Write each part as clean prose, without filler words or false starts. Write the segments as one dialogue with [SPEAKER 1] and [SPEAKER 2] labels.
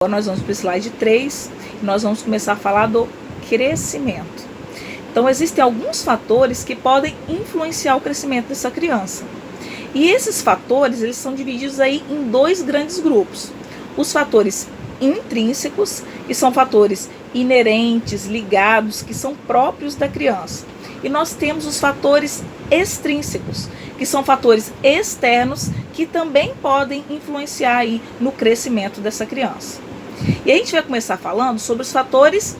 [SPEAKER 1] Agora nós vamos para o slide 3 e nós vamos começar a falar do crescimento. Então, existem alguns fatores que podem influenciar o crescimento dessa criança. E esses fatores, eles são divididos aí em dois grandes grupos. Os fatores intrínsecos, que são fatores inerentes, ligados, que são próprios da criança. E nós temos os fatores extrínsecos, que são fatores externos, que também podem influenciar aí no crescimento dessa criança. E a gente vai começar falando sobre os fatores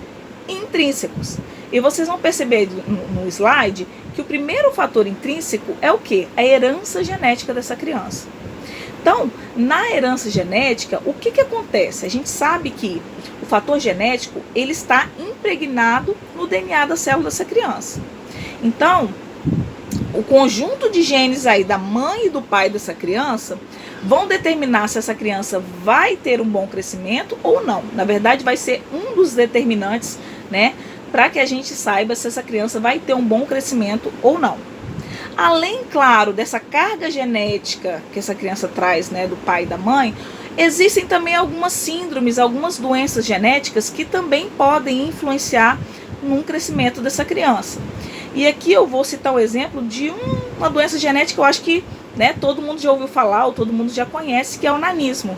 [SPEAKER 1] intrínsecos. E vocês vão perceber no slide que o primeiro fator intrínseco é o quê? A herança genética dessa criança. Então, na herança genética, o que acontece? A gente sabe que o fator genético, ele está impregnado no DNA da célula dessa criança. Então, o conjunto de genes aí da mãe e do pai dessa criança vão determinar se essa criança vai ter um bom crescimento ou não. Na verdade, vai ser um dos determinantes, né, para que a gente saiba se essa criança vai ter um bom crescimento ou não. Além, claro, dessa carga genética que essa criança traz, né, do pai e da mãe, existem também algumas síndromes, algumas doenças genéticas que também podem influenciar no crescimento dessa criança. E aqui eu vou citar um exemplo de uma doença genética, eu acho que, né, todo mundo já ouviu falar, ou todo mundo já conhece, que é o nanismo.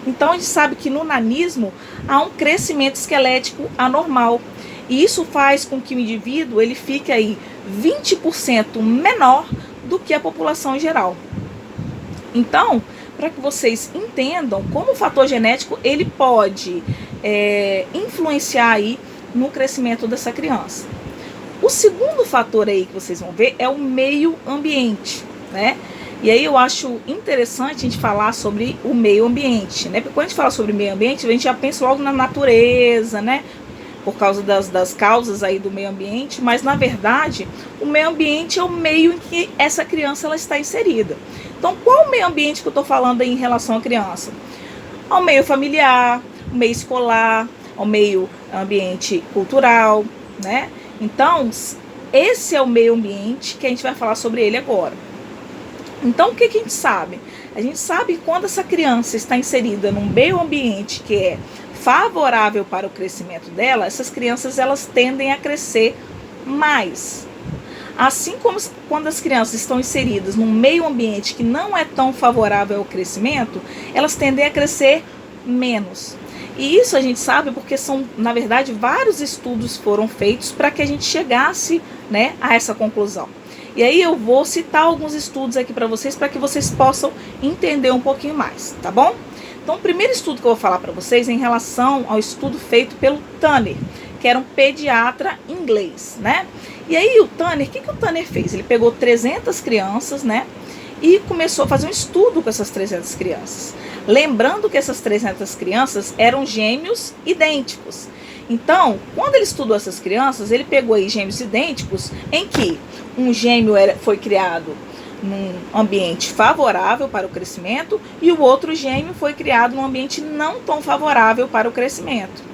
[SPEAKER 1] Então a gente sabe que no nanismo há um crescimento esquelético anormal. E isso faz com que o indivíduo ele fique aí 20% menor do que a população em geral. Então, para que vocês entendam como o fator genético ele pode influenciar aí no crescimento dessa criança. O segundo fator aí que vocês vão ver é o meio ambiente, né? E aí eu acho interessante a gente falar sobre o meio ambiente, né? Porque quando a gente fala sobre meio ambiente, a gente já pensa logo na natureza, né? Por causa das causas aí do meio ambiente, mas na verdade o meio ambiente é o meio em que essa criança ela está inserida. Então, qual o meio ambiente que eu estou falando aí em relação à criança? Ao meio familiar, ao meio escolar, ao meio ambiente cultural, né? Então, esse é o meio ambiente que a gente vai falar sobre ele agora. Então, o que a gente sabe? A gente sabe que quando essa criança está inserida num meio ambiente que é favorável para o crescimento dela, essas crianças elas tendem a crescer mais. Assim como quando as crianças estão inseridas num meio ambiente que não é tão favorável ao crescimento, elas tendem a crescer menos. E isso a gente sabe porque são, na verdade, vários estudos foram feitos para que a gente chegasse, né, a essa conclusão. E aí eu vou citar alguns estudos aqui para que vocês possam entender um pouquinho mais, tá bom? Então, o primeiro estudo que eu vou falar para vocês é em relação ao estudo feito pelo Tanner, que era um pediatra inglês, né? E aí o Tanner, o que o Tanner fez? Ele pegou 300 crianças, né? E começou a fazer um estudo com essas 300 crianças. Lembrando que essas 300 crianças eram gêmeos idênticos. Então, quando ele estudou essas crianças, ele pegou aí gêmeos idênticos em que um gêmeo foi criado num ambiente favorável para o crescimento e o outro gêmeo foi criado num ambiente não tão favorável para o crescimento.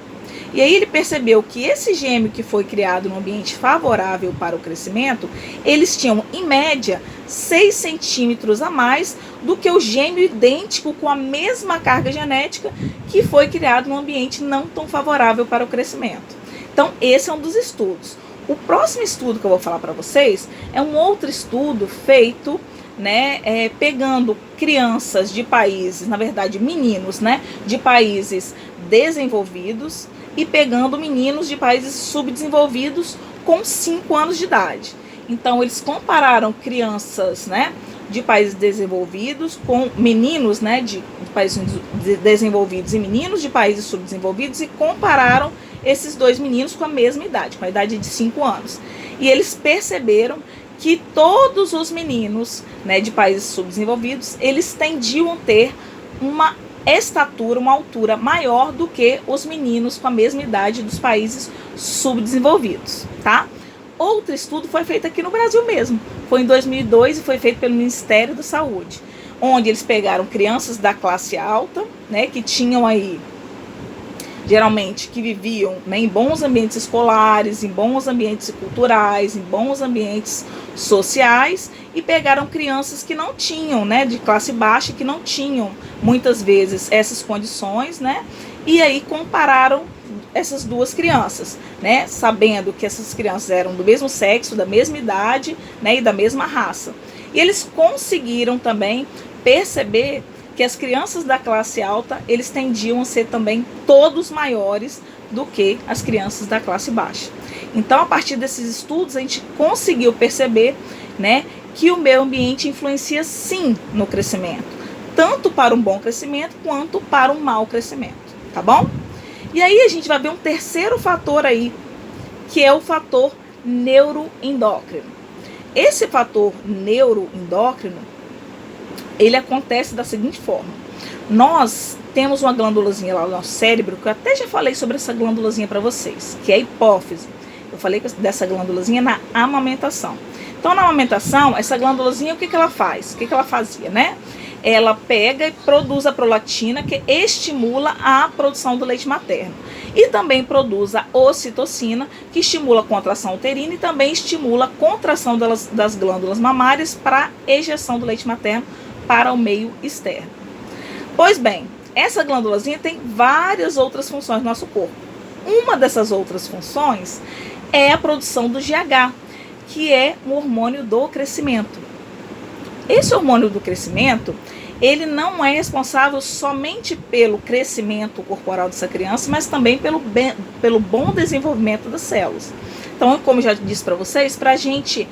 [SPEAKER 1] E aí ele percebeu que esse gêmeo que foi criado num ambiente favorável para o crescimento, eles tinham, em média, 6 centímetros a mais do que o gêmeo idêntico com a mesma carga genética que foi criado num ambiente não tão favorável para o crescimento. Então, esse é um dos estudos. O próximo estudo que eu vou falar para vocês é um outro estudo feito, né, pegando crianças de países, na verdade meninos, né, de países desenvolvidos e pegando meninos de países subdesenvolvidos com 5 anos de idade. Então, eles compararam crianças, né, de países desenvolvidos com meninos, né, de países desenvolvidos e meninos de países subdesenvolvidos e compararam esses dois meninos com a mesma idade, com a idade de 5 anos. E eles perceberam que todos os meninos, né, de países subdesenvolvidos, eles tendiam a ter uma estatura, uma altura maior do que os meninos com a mesma idade dos países subdesenvolvidos, tá? Outro estudo foi feito aqui no Brasil mesmo, foi em 2002 e foi feito pelo Ministério da Saúde, onde eles pegaram crianças da classe alta, né, que tinham aí, geralmente, que viviam, né, em bons ambientes escolares, em bons ambientes culturais, em bons ambientes sociais, e pegaram crianças que não tinham, né, de classe baixa, que não tinham muitas vezes essas condições, né, e aí compararam essas duas crianças, né, sabendo que essas crianças eram do mesmo sexo, da mesma idade, né, e da mesma raça. E eles conseguiram também perceber que as crianças da classe alta, eles tendiam a ser também todos maiores do que as crianças da classe baixa. Então, a partir desses estudos, a gente conseguiu perceber, né, que o meio ambiente influencia sim no crescimento, tanto para um bom crescimento quanto para um mau crescimento, tá bom? E aí a gente vai ver um terceiro fator aí, que é o fator neuroendócrino. Esse fator neuroendócrino, ele acontece da seguinte forma: nós temos uma glândulazinha lá no nosso cérebro, que eu até já falei sobre essa glândulazinha para vocês, que é a hipófise. Eu falei dessa glândulazinha na amamentação. Então, na amamentação, essa glândulazinha, o que ela faz? O que ela fazia, né? Ela pega e produz a prolactina, que estimula a produção do leite materno. E também produz a ocitocina, que estimula a contração uterina e também estimula a contração das glândulas mamárias para ejeção do leite materno para o meio externo. Pois bem, essa glândulazinha tem várias outras funções no nosso corpo. Uma dessas outras funções é a produção do GH, que é um hormônio do crescimento. Esse hormônio do crescimento, ele não é responsável somente pelo crescimento corporal dessa criança, mas também pelo bom desenvolvimento das células. Então, como eu já disse para vocês, para a gente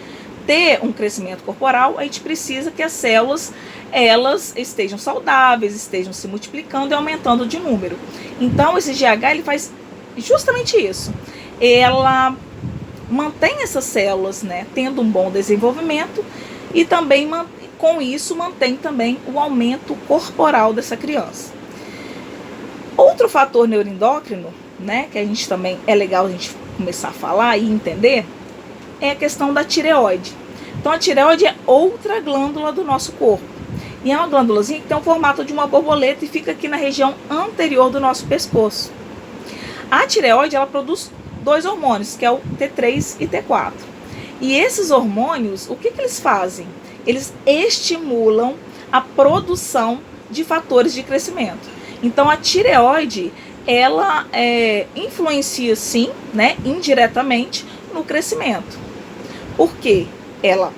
[SPEAKER 1] ter um crescimento corporal, a gente precisa que as células elas estejam saudáveis, estejam se multiplicando e aumentando de número. Então, esse GH ele faz justamente isso. Ela mantém essas células, né, tendo um bom desenvolvimento e também com isso mantém também o aumento corporal dessa criança. Outro fator neuroendócrino, né, que a gente também é legal a gente começar a falar e entender, é a questão da tireoide. Então a tireoide é outra glândula do nosso corpo. E é uma glândulazinha que tem o formato de uma borboleta e fica aqui na região anterior do nosso pescoço. A tireoide, ela produz dois hormônios, que é o T3 e T4. E esses hormônios, o que eles fazem? Eles estimulam a produção de fatores de crescimento. Então a tireoide, ela influencia sim, né, indiretamente no crescimento. Por quê? Ela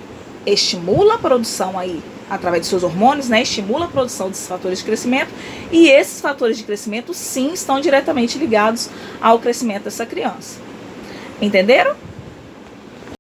[SPEAKER 1] estimula a produção aí, através de seus hormônios, né, estimula a produção desses fatores de crescimento, e esses fatores de crescimento sim estão diretamente ligados ao crescimento dessa criança. Entenderam?